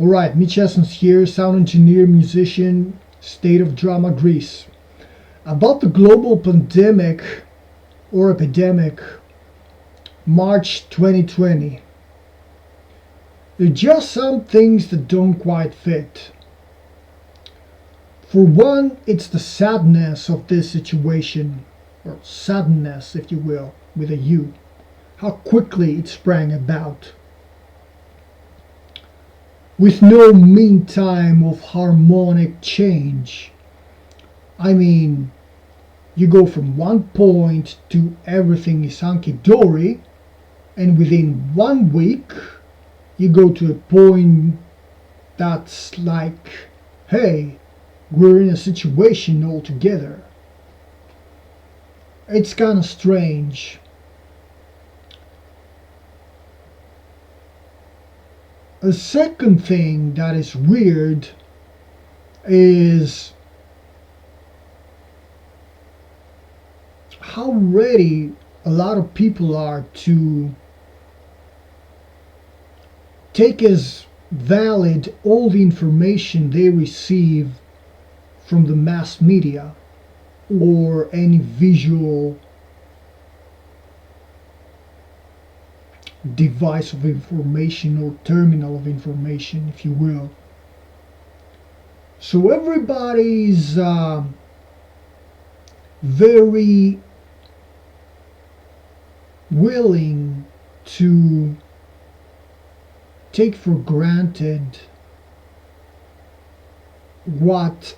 Alright, Mitch Essence here, sound engineer, musician, State of Drama, Greece. About the global pandemic or epidemic, March 2020. There are just some things that don't quite fit. For one, it's the sadness of this situation, or sadness, if you will, with a U. How quickly it sprang about, with no meantime of harmonic change. I mean, you go from one point to everything is hunky-dory, and within 1 week you go to a point that's like, hey, we're in a situation altogether. It's kind of strange. A second thing that is weird is how ready a lot of people are to take as valid all the information they receive from the mass media or any visual device of information or terminal of information, if you will. So everybody's very willing to take for granted what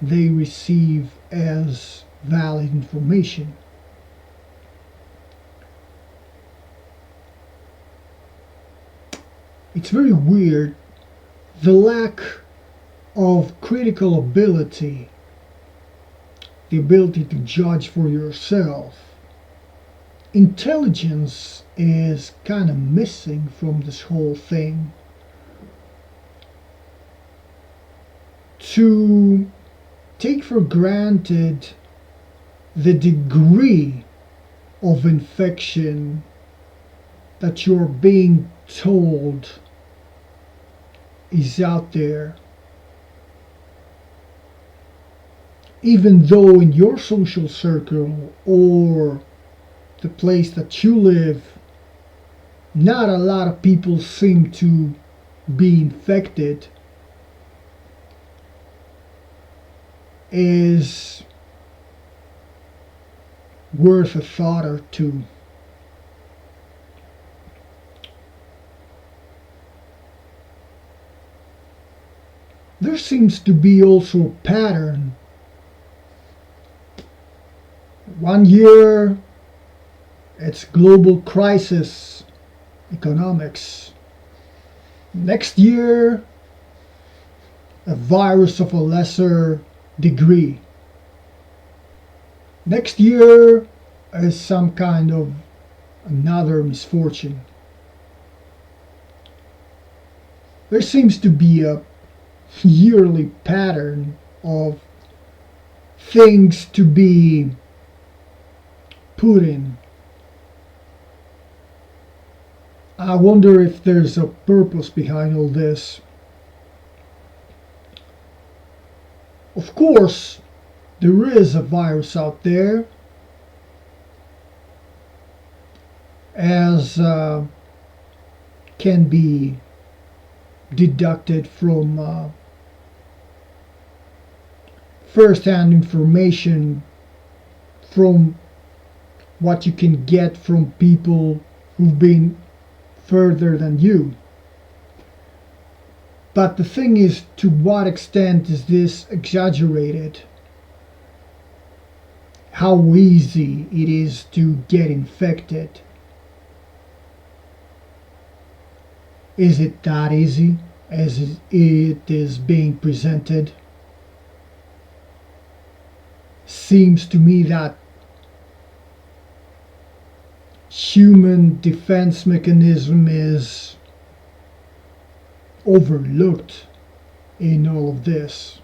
they receive as valid information. It's very weird, the lack of critical ability, the ability to judge for yourself. Intelligence is kind of missing from this whole thing. To take for granted the degree of infection that you're being told is out there, even though in your social circle or the place that you live, not a lot of people seem to be infected, is worth a thought or two. There seems to be also a pattern. 1 year it's global crisis economics. Next year a virus of a lesser degree. Next year is some kind of another misfortune. There seems to be a yearly pattern of things to be put in. I wonder if there's a purpose behind all this. Of course, there is a virus out there, as can be deducted from first-hand information, from what you can get from people who've been further than you. But the thing is, to what extent is this exaggerated? How easy it is to get infected? Is it that easy as it is being presented? Seems to me that human defense mechanism is overlooked in all of this.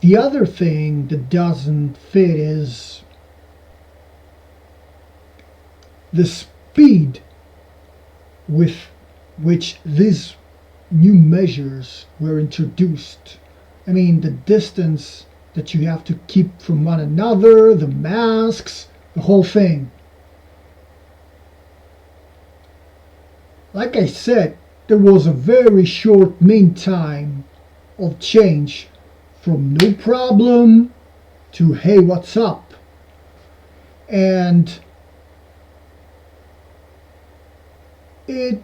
The other thing that doesn't fit is the speed with which these new measures were introduced. I mean, the distance that you have to keep from one another, the masks, the whole thing. Like I said, there was a very short mean time of change from no problem to hey, what's up? And it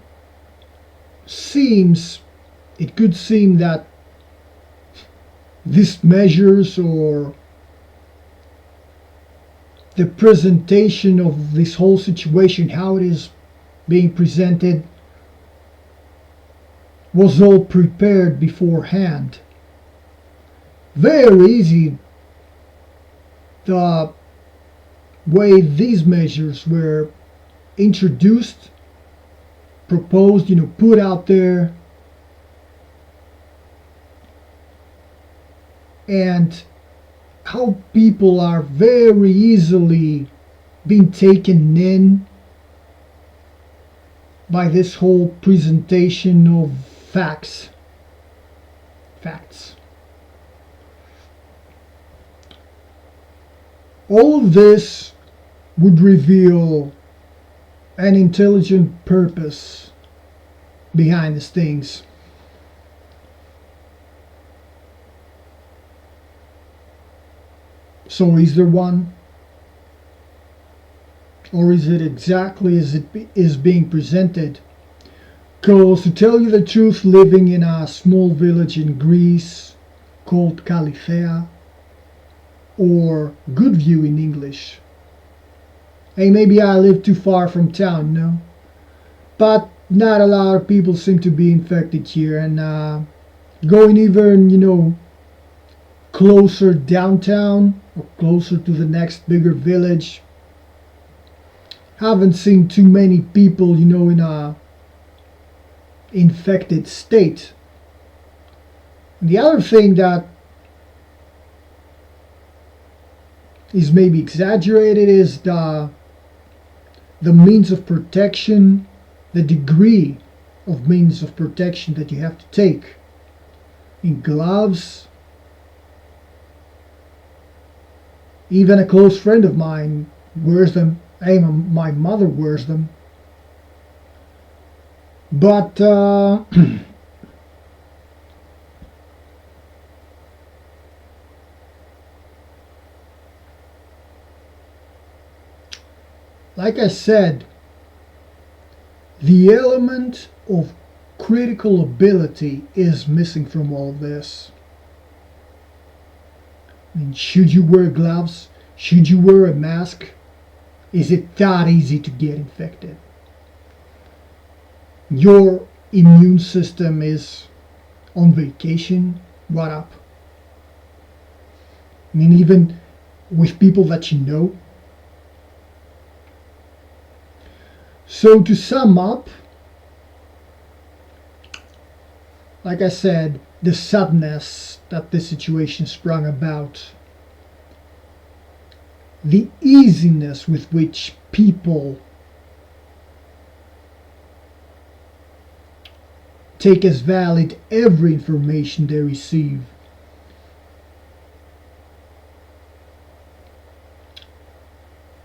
could seem that these measures or the presentation of this whole situation, how it is being presented, was all prepared beforehand. Very easy the way these measures were introduced, proposed, put out there, and how people are very easily being taken in by this whole presentation of facts. All of this would reveal an intelligent purpose behind these things. So is there one? Or is it exactly as it is being presented? Because to tell you the truth, living in a small village in Greece called Kalithea, or Goodview in English. Hey, maybe I live too far from town, no? But not a lot of people seem to be infected here, and going even, closer downtown or closer to the next bigger village, haven't seen too many people, in a infected state. And the other thing that is maybe exaggerated is the means of protection, the degree of means of protection that you have to take. In gloves, even a close friend of mine wears them. Hey, my mother wears them. But like I said, the element of critical ability is missing from all this. I mean, should you wear gloves? Should you wear a mask? Is it that easy to get infected? Your immune system is on vacation? What up? I mean, even with people that you know. So to sum up, like I said, the sadness that this situation sprung about, the easiness with which people take as valid every information they receive,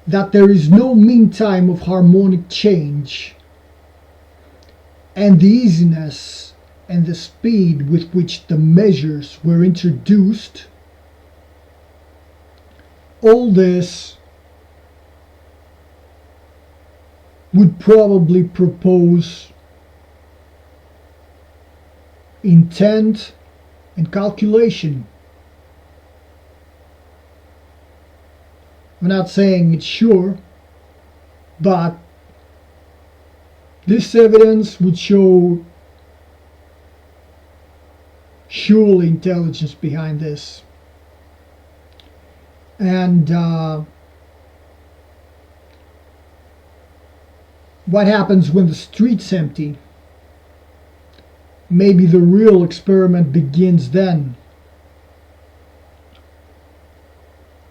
that there is no mean time of harmonic change, and the easiness and the speed with which the measures were introduced, all this would probably propose intent and calculation. I'm not saying it's sure, but this evidence would show surely intelligence behind this. And what happens when the street's empty? Maybe the real experiment begins then.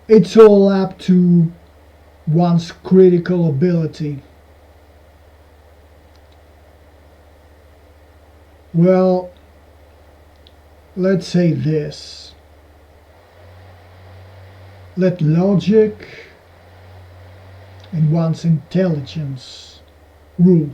It's all up to one's critical ability. Well, let's say this. Let logic and one's intelligence rule.